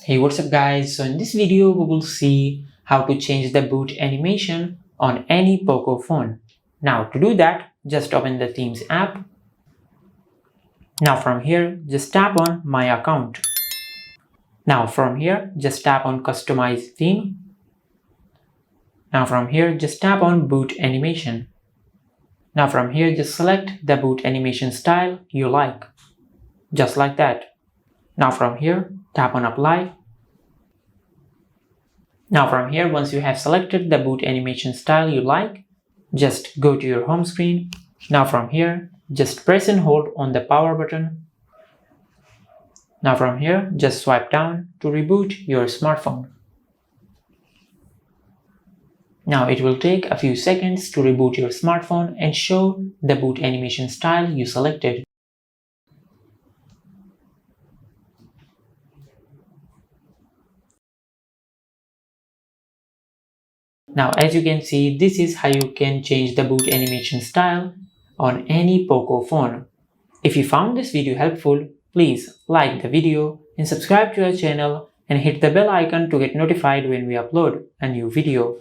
Hey, what's up guys? So in this video we will see how to change the boot animation on any Poco phone. Now to do that, just open the themes app. Now from here, just tap on my account. Now from here, just tap on customize theme. Now from here, just tap on boot animation. Now from here, just select the boot animation style you like. Just like that. Now from here, tap on apply. Now from here, once you have selected the boot animation style you like, just go to your home screen. Now from here, just press and hold on the power button. Now from here, just swipe down to reboot your smartphone. Now it will take a few seconds to reboot your smartphone and show the boot animation style you selected. Now as you can see, this is how you can change the boot animation style on any Poco phone. If you found this video helpful, please like the video and subscribe to our channel and hit the bell icon to get notified when we upload a new video.